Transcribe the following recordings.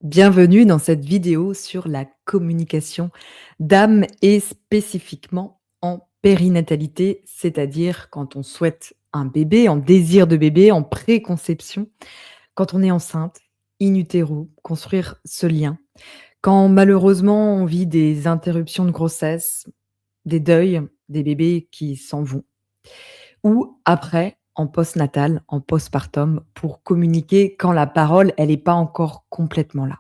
Bienvenue dans cette vidéo sur la communication d'âme et spécifiquement en périnatalité, c'est-à-dire quand on souhaite un bébé, en désir de bébé, en préconception, quand on est enceinte, in utero, construire ce lien. Quand malheureusement on vit des interruptions de grossesse, des deuils, des bébés qui s'en vont, ou après, en postnatal, en postpartum, pour communiquer quand la parole, elle n'est pas encore complètement là.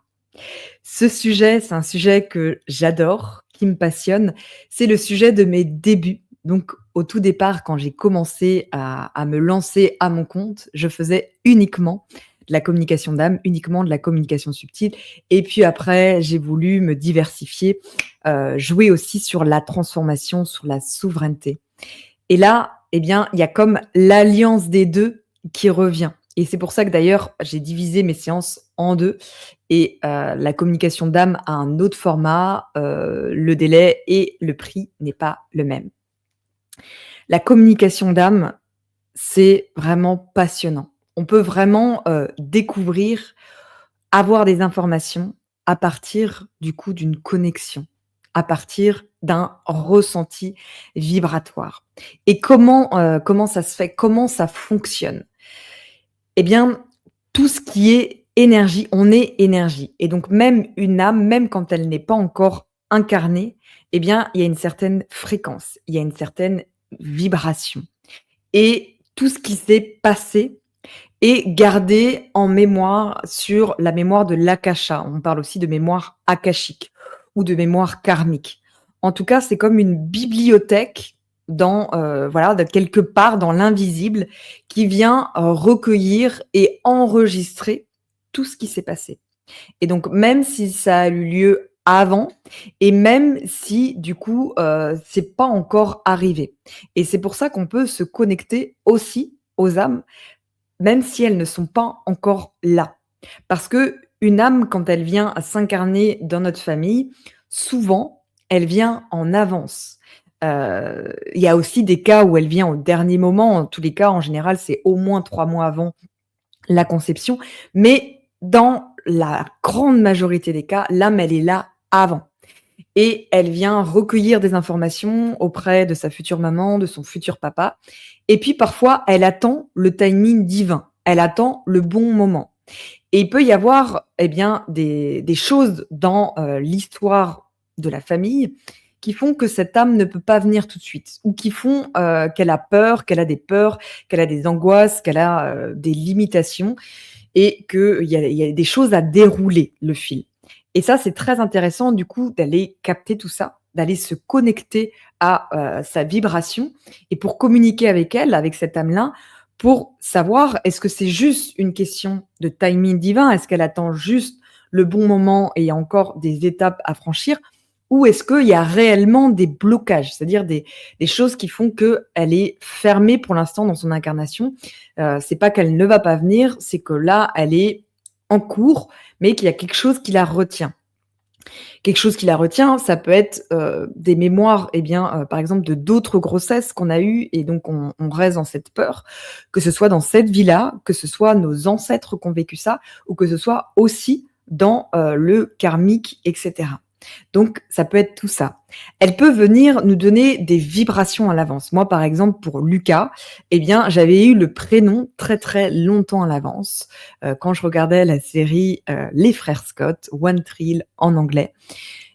Ce sujet, c'est un sujet que j'adore, qui me passionne. C'est le sujet de mes débuts. Donc, au tout départ, quand j'ai commencé à me lancer à mon compte, je faisais uniquement de la communication d'âme, uniquement de la communication subtile. Et puis après, j'ai voulu me diversifier, jouer aussi sur la transformation, sur la souveraineté. Et là, eh bien, il y a comme l'alliance des 2 qui revient. Et c'est pour ça que d'ailleurs, j'ai divisé mes séances en 2 et la communication d'âme a un autre format, le délai et le prix n'est pas le même. La communication d'âme, c'est vraiment passionnant. On peut vraiment, découvrir, avoir des informations à partir du coup d'une connexion, à partir d'un ressenti vibratoire. Et comment ça se fait? Comment ça fonctionne? Eh bien, tout ce qui est énergie, on est énergie et donc même une âme, même quand elle n'est pas encore incarnée, eh bien, il y a une certaine fréquence, il y a une certaine vibration et tout ce qui s'est passé et garder en mémoire sur la mémoire de l'akasha. On parle aussi de mémoire akashique ou de mémoire karmique. En tout cas, c'est comme une bibliothèque dans, voilà, de quelque part dans l'invisible qui vient, recueillir et enregistrer tout ce qui s'est passé. Et donc même si ça a eu lieu avant et même si du coup, c'est pas encore arrivé. Et c'est pour ça qu'on peut se connecter aussi aux âmes même si elles ne sont pas encore là. Parce que une âme, quand elle vient à s'incarner dans notre famille, souvent, elle vient en avance. Il y a aussi des cas où elle vient au dernier moment. En tous les cas, en général, c'est au moins 3 mois avant la conception. Mais dans la grande majorité des cas, l'âme, elle est là avant et elle vient recueillir des informations auprès de sa future maman, de son futur papa. Et puis parfois, elle attend le timing divin, elle attend le bon moment. Et il peut y avoir eh bien, des choses dans l'histoire de la famille qui font que cette âme ne peut pas venir tout de suite, ou qui font qu'elle a peur, qu'elle a des peurs, qu'elle a des angoisses, qu'elle a des limitations, et qu'il y a des choses à dérouler, le fil. Et ça, c'est très intéressant du coup d'aller capter tout ça, d'aller se connecter à, sa vibration et pour communiquer avec elle, avec cette âme-là, pour savoir est-ce que c'est juste une question de timing divin? Est-ce qu'elle attend juste le bon moment et il y a encore des étapes à franchir? Ou est-ce qu'il y a réellement des blocages? C'est-à-dire des choses qui font qu'elle est fermée pour l'instant dans son incarnation. C'est pas qu'elle ne va pas venir, c'est que là, elle est en cours, mais qu'il y a quelque chose qui la retient. Quelque chose qui la retient, ça peut être, des mémoires, eh bien, par exemple, de d'autres grossesses qu'on a eues et donc on reste dans cette peur, que ce soit dans cette vie-là, que ce soit nos ancêtres qui ont vécu ça ou que ce soit aussi dans, le karmique et cetera. Donc ça peut être tout ça. Elle peut venir nous donner des vibrations à l'avance. Moi, par exemple, pour Lucas, eh bien, j'avais eu le prénom très, très longtemps à l'avance, quand je regardais la série, Les Frères Scott, One Tree en anglais.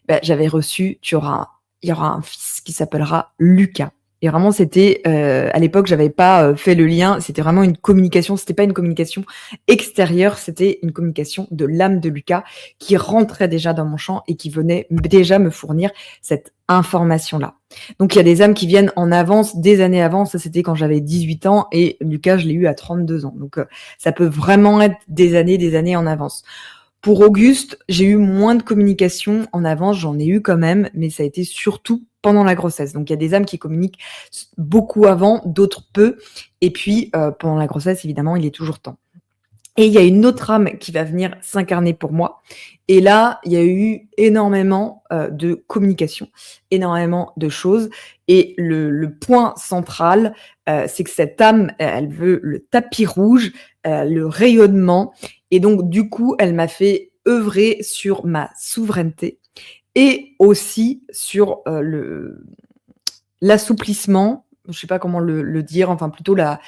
Bah, j'avais reçu il y aura un fils qui s'appellera Lucas et vraiment c'était, à l'époque, j'avais pas, fait le lien. C'était vraiment une communication, c'était pas une communication extérieure, c'était une communication de l'âme de Lucas qui rentrait déjà dans mon champ et qui venait déjà me fournir cette information-là. Donc il y a des âmes qui viennent en avance, des années avant. Ça, c'était quand j'avais 18 ans et Lucas, je l'ai eu à 32 ans. Donc ça peut vraiment être des années en avance. Pour Auguste, j'ai eu moins de communication en avance, j'en ai eu quand même, mais ça a été surtout pendant la grossesse. Donc il y a des âmes qui communiquent beaucoup avant, d'autres peu. Et puis pendant la grossesse, évidemment, il est toujours temps. Et il y a une autre âme qui va venir s'incarner pour moi. Et là, il y a eu énormément de communication, énormément de choses. Et le point central, c'est que cette âme, elle veut le tapis rouge, le rayonnement. Et donc, du coup, elle m'a fait œuvrer sur ma souveraineté et aussi sur, le l'assouplissement, je sais pas comment le dire, enfin plutôt la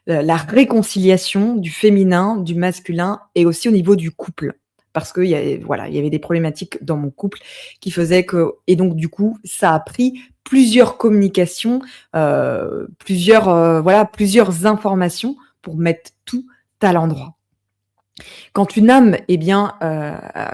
réconciliation du féminin, du masculin et aussi au niveau du couple. Parce qu'il y avait voilà, il y avait des problématiques dans mon couple qui faisaient que et donc du coup, ça a pris plusieurs communications, voilà, plusieurs informations pour mettre tout à l'endroit. Quand une âme, eh bien,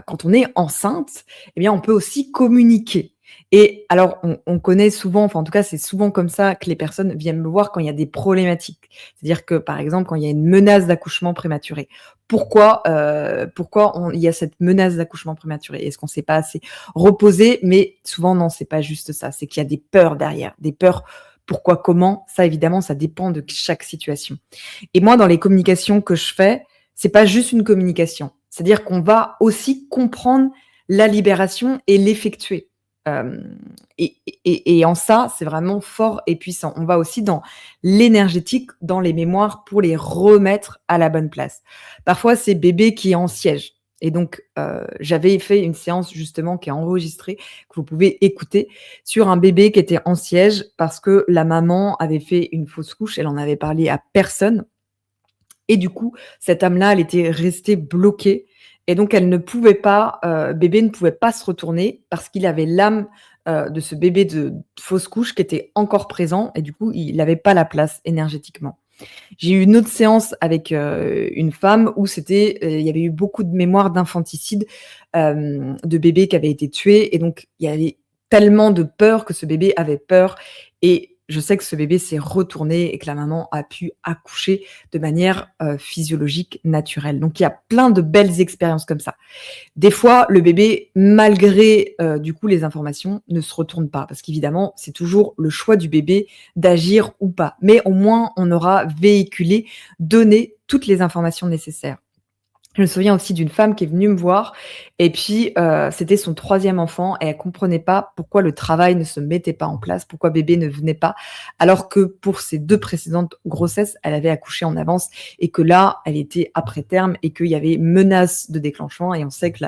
quand on est enceinte, eh bien, on peut aussi communiquer. Et alors, on connaît souvent, enfin, en tout cas, c'est souvent comme ça que les personnes viennent me voir quand il y a des problématiques. C'est-à-dire que, par exemple, quand il y a une menace d'accouchement prématuré. Pourquoi il y a cette menace d'accouchement prématuré? Est-ce qu'on ne s'est pas assez reposé? Mais souvent, non, c'est pas juste ça. C'est qu'il y a des peurs derrière, des peurs. Pourquoi, comment? Ça, évidemment, ça dépend de chaque situation. Et moi, dans les communications que je fais, c'est pas juste une communication. C'est-à-dire qu'on va aussi comprendre la libération et l'effectuer. Et en ça, c'est vraiment fort et puissant. On va aussi dans l'énergétique, dans les mémoires pour les remettre à la bonne place. Parfois, c'est bébé qui est en siège. Et donc, j'avais fait une séance justement qui est enregistrée, que vous pouvez écouter, sur un bébé qui était en siège parce que la maman avait fait une fausse couche. Elle en avait parlé à personne. Et du coup, cette âme-là, elle était restée bloquée et donc elle ne pouvait pas, bébé ne pouvait pas se retourner parce qu'il avait l'âme, de ce bébé de fausse couche qui était encore présent et du coup, il n'avait pas la place énergétiquement. J'ai eu une autre séance avec, une femme où c'était, il y avait eu beaucoup de mémoires d'infanticide, de bébés qui avaient été tués et donc il y avait tellement de peur que ce bébé avait peur et je sais que ce bébé s'est retourné et que la maman a pu accoucher de manière, physiologique, naturelle. Donc il y a plein de belles expériences comme ça. Des fois, le bébé, malgré, du coup, les informations, ne se retourne pas parce qu'évidemment, c'est toujours le choix du bébé d'agir ou pas. Mais au moins, on aura véhiculé, donné toutes les informations nécessaires. Je me souviens aussi d'une femme qui est venue me voir et puis, c'était son troisième enfant et elle comprenait pas pourquoi le travail ne se mettait pas en place, pourquoi bébé ne venait pas, alors que pour ses 2 précédentes grossesses, elle avait accouché en avance et que là, elle était après terme et qu'il y avait menace de déclenchement et on sait que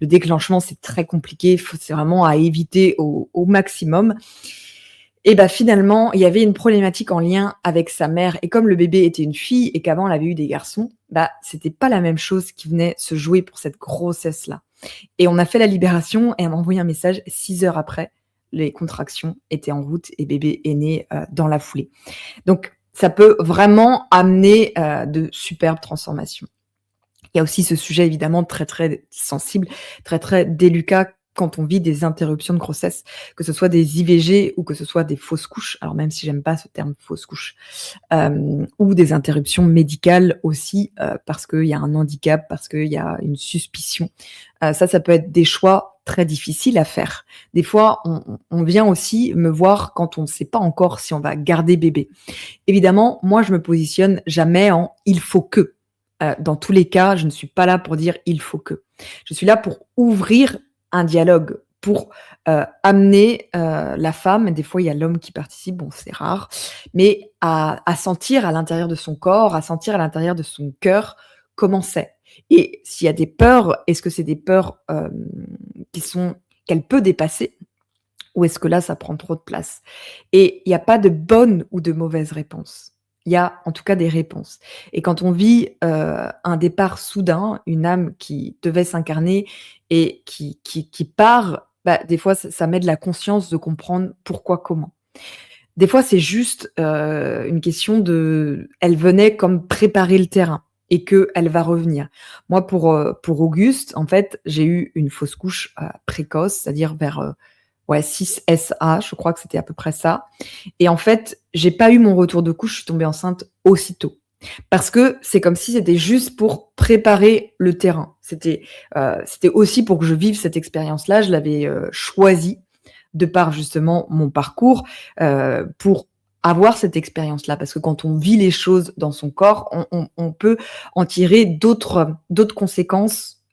le déclenchement, c'est très compliqué, c'est vraiment à éviter au maximum. Et bah, finalement, il y avait une problématique en lien avec sa mère et comme le bébé était une fille et qu'avant elle avait eu des garçons, bah, c'était pas la même chose qui venait se jouer pour cette grossesse-là. Et on a fait la libération et elle m'a envoyé un message 6 heures après, les contractions étaient en route et bébé est né, dans la foulée. Donc ça peut vraiment amener, de superbes transformations. Il y a aussi ce sujet évidemment très, très sensible, très, très délicat quand on vit des interruptions de grossesse, que ce soit des IVG ou que ce soit des fausses couches, alors même si j'aime pas ce terme fausse couche, ou des interruptions médicales aussi, parce qu'il y a un handicap, parce qu'il y a une suspicion. Ça peut être des choix très difficiles à faire. Des fois, on vient aussi me voir quand on ne sait pas encore si on va garder bébé. Évidemment, moi je me positionne jamais en «il faut que». Dans tous les cas, je ne suis pas là pour dire: «Il faut que». Je suis là pour ouvrir un dialogue, pour, amener, la femme et des fois il y a l'homme qui participe, bon c'est rare, mais à sentir à l'intérieur de son corps, à sentir à l'intérieur de son cœur comment c'est. Et s'il y a des peurs, est-ce que c'est des peurs, qu'elle peut dépasser ou est-ce que là, ça prend trop de place? Et il y a pas de bonne ou de mauvaise réponse. Il y a en tout cas des réponses. Et quand on vit, un départ soudain, une âme qui devait s'incarner et qui part, bah, des fois ça met de la conscience de comprendre pourquoi, comment. Des fois, c'est juste, une question de elle venait comme préparer le terrain et qu'elle va revenir. Moi, pour Auguste, en fait, j'ai eu une fausse couche, précoce, c'est-à-dire vers, ouais, 6 SA, je crois que c'était à peu près ça. Et en fait, j'ai pas eu mon retour de couche, je suis tombée enceinte aussitôt. Parce que c'est comme si c'était juste pour préparer le terrain. C'était aussi pour que je vive cette expérience-là. Je l'avais, choisie de par justement mon parcours, pour avoir cette expérience-là. Parce que quand on vit les choses dans son corps, on peut en tirer d'autres conséquences,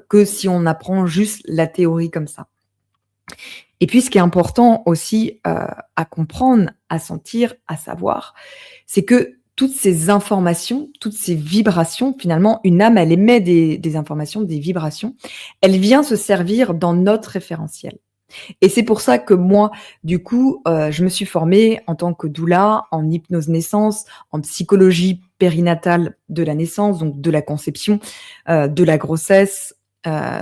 que si on apprend juste la théorie comme ça. Et puis ce qui est important aussi, à comprendre, à sentir, à savoir, c'est que toutes ces informations, toutes ces vibrations, finalement, une âme, elle émet des informations, des vibrations. Elle vient se servir dans notre référentiel. Et c'est pour ça que moi, du coup, je me suis formée en tant que doula, en hypnose naissance, en psychologie périnatale de la naissance, donc de la conception, de la grossesse,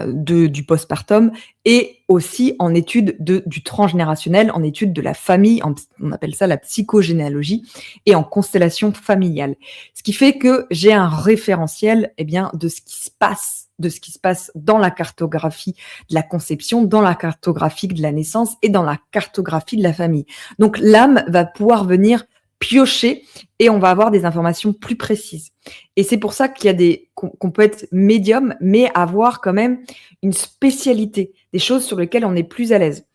du postpartum et aussi en études du transgénérationnel, en études de la famille, on appelle ça la psychogénéalogie et en constellation familiale. Ce qui fait que j'ai un référentiel, eh bien, de ce qui se passe dans la cartographie de la conception, dans la cartographie de la naissance et dans la cartographie de la famille. Donc l'âme va pouvoir venir piocher et on va avoir des informations plus précises. Et c'est pour ça qu'il y a qu'on peut être médium, mais avoir quand même une spécialité, des choses sur lesquelles on est plus à l'aise.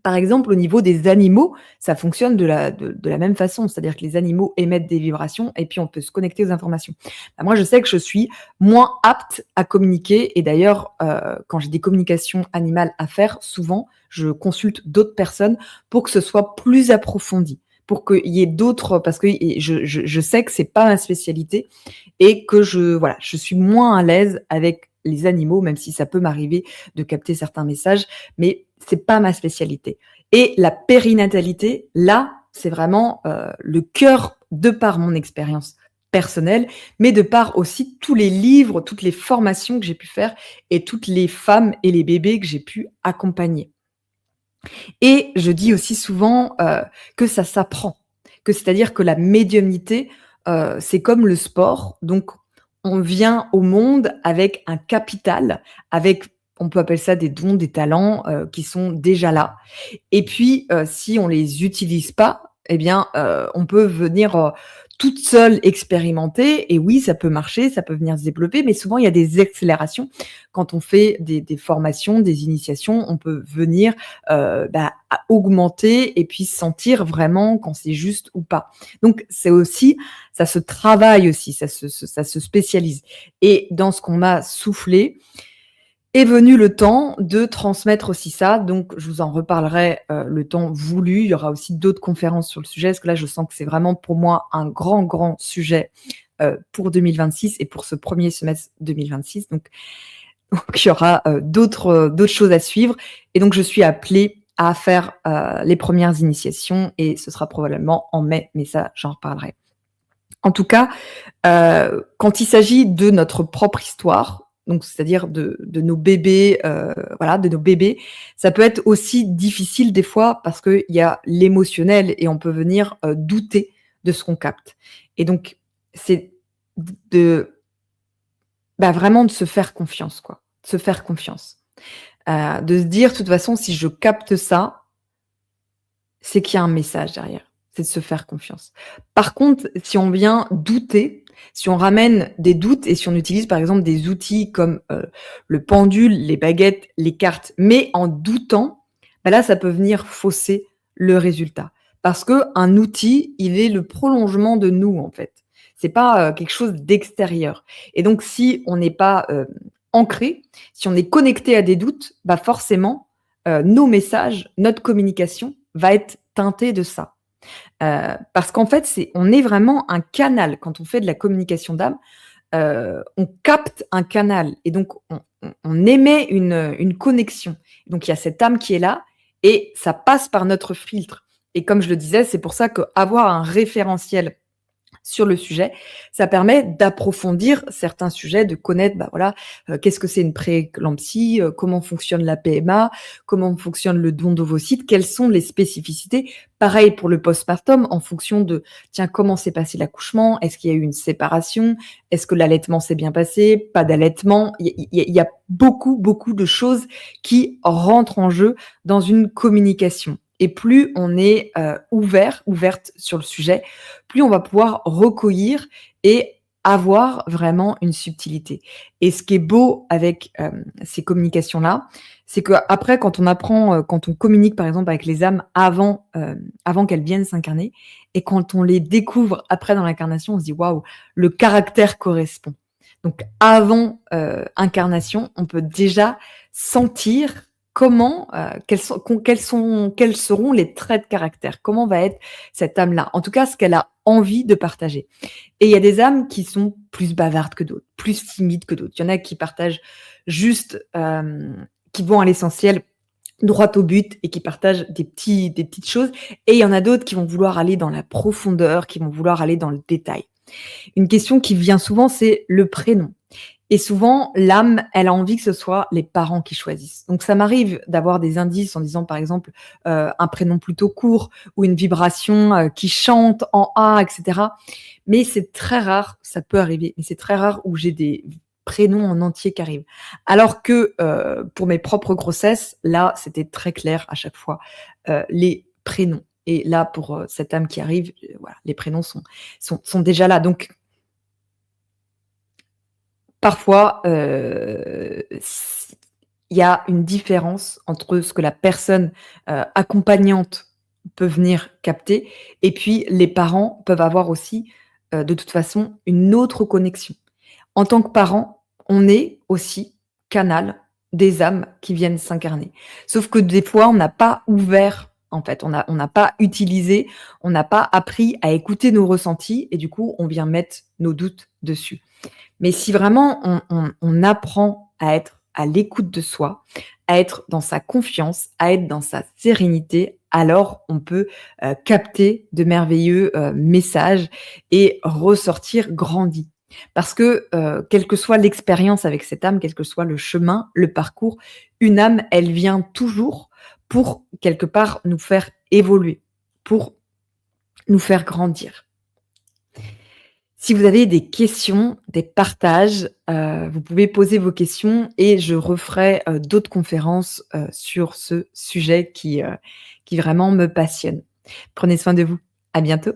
Par exemple, au niveau des animaux, ça fonctionne de la même façon, c'est-à-dire que les animaux émettent des vibrations et puis on peut se connecter aux informations. Bah, moi, je sais que je suis moins apte à communiquer et d'ailleurs, quand j'ai des communications animales à faire, souvent, je consulte d'autres personnes pour que ce soit plus approfondi, pour qu'il y ait d'autres parce que je sais que c'est pas ma spécialité et que voilà, je suis moins à l'aise avec les animaux, même si ça peut m'arriver de capter certains messages, mais c'est pas ma spécialité. Et la périnatalité, là, c'est vraiment le cœur de par mon expérience personnelle, mais de par aussi tous les livres, toutes les formations que j'ai pu faire et toutes les femmes et les bébés que j'ai pu accompagner. Et je dis aussi souvent que ça s'apprend, que c'est-à-dire que la médiumnité, c'est comme le sport, donc on vient au monde avec un capital, avec on peut appeler ça des dons, des talents, qui sont déjà là. Et puis, si on les utilise pas, eh bien, on peut venir, toute seule expérimenter et oui, ça peut marcher, ça peut venir se développer, mais souvent il y a des accélérations. Quand on fait des formations, des initiations, on peut venir, à augmenter et puis sentir vraiment quand c'est juste ou pas. Donc c'est aussi ça se travaille aussi, ça se spécialise et dans ce qu'on m'a soufflé, est venu le temps de transmettre aussi ça, donc je vous en reparlerai, le temps voulu. Il y aura aussi d'autres conférences sur le sujet, parce que là, je sens que c'est vraiment pour moi un grand, grand sujet, pour 2026 et pour ce premier semestre 2026. Donc il y aura, d'autres choses à suivre et donc je suis appelée à faire, les premières initiations et ce sera probablement en mai, mais ça, j'en reparlerai. En tout cas, quand il s'agit de notre propre histoire, donc c'est-à-dire de nos bébés, voilà, de nos bébés, ça peut être aussi difficile des fois parce qu'il y a l'émotionnel et on peut venir, douter de ce qu'on capte et donc c'est de vraiment de se faire confiance, quoi. De se faire confiance. De se dire: «De toute façon, si je capte ça, c'est qu'il y a un message derrière». C'est de se faire confiance. Par contre, si on vient douter, si on ramène des doutes et si on utilise par exemple des outils comme, le pendule, les baguettes, les cartes, mais en doutant, là, ça peut venir fausser le résultat. Parce qu'un outil, il est le prolongement de nous, en fait. C'est pas, quelque chose d'extérieur et donc si on n'est pas, ancré, si on est connecté à des doutes, forcément, nos messages, notre communication va être teintée de ça. Parce qu'en fait, on est vraiment un canal. Quand on fait de la communication d'âme, on capte un canal et donc on émet une connexion. Donc il y a cette âme qui est là et ça passe par notre filtre et comme je le disais, c'est pour ça qu'avoir un référentiel sur le sujet, ça permet d'approfondir certains sujets, de connaître, voilà, qu'est-ce que c'est une prééclampsie, comment fonctionne la PMA, comment fonctionne le don d'ovocytes, quelles sont les spécificités. Pareil pour le postpartum, en fonction de, tiens, comment s'est passé l'accouchement? Est-ce qu'il y a eu une séparation? Est-ce que l'allaitement s'est bien passé? Pas d'allaitement? Il y a beaucoup, beaucoup de choses qui rentrent en jeu dans une communication. Et plus on est ouverte sur le sujet, plus on va pouvoir recueillir et avoir vraiment une subtilité. Et ce qui est beau avec ces communications-là, c'est qu'après, quand on apprend, quand on communique par exemple avec les âmes avant qu'elles viennent s'incarner, et quand on les découvre après dans l'incarnation, on se dit waouh, le caractère correspond. Donc avant incarnation, on peut déjà sentir comment, quels seront les traits de caractère? Comment va être cette âme-là? En tout cas, ce qu'elle a envie de partager. Et il y a des âmes qui sont plus bavardes que d'autres, plus timides que d'autres. Il y en a qui partagent juste, qui vont à l'essentiel, droit au but et qui partagent des petites choses, et il y en a d'autres qui vont vouloir aller dans la profondeur, qui vont vouloir aller dans le détail. Une question qui vient souvent, c'est le prénom. Et souvent, l'âme, elle a envie que ce soit les parents qui choisissent. Donc ça m'arrive d'avoir des indices en disant, par exemple, un prénom plutôt court ou une vibration, qui chante en A, et cetera. Mais c'est très rare, ça peut arriver, mais c'est très rare où j'ai des prénoms en entier qui arrivent. Alors que, pour mes propres grossesses, là, c'était très clair à chaque fois, les prénoms. Et là, pour, cette âme qui arrive, voilà, les prénoms sont déjà là. Donc parfois, s il y a une différence entre ce que la personne, accompagnante peut venir capter, et puis les parents peuvent avoir aussi, de toute façon, une autre connexion. En tant que parent, on est aussi canal des âmes qui viennent s'incarner. Sauf que des fois, on n'a pas ouvert, en fait, on n'a pas utilisé, on n'a pas appris à écouter nos ressentis, et du coup, on vient mettre nos doutes dessus. Mais si vraiment on apprend à être à l'écoute de soi, à être dans sa confiance, à être dans sa sérénité, alors on peut, capter de merveilleux, messages et ressortir grandi. Parce que, quelle que soit l'expérience avec cette âme, quel que soit le chemin, le parcours, une âme, elle vient toujours pour quelque part nous faire évoluer, pour nous faire grandir. Si vous avez des questions, des partages, vous pouvez poser vos questions et je referai, d'autres conférences, sur ce sujet qui vraiment me passionne. Prenez soin de vous. À bientôt.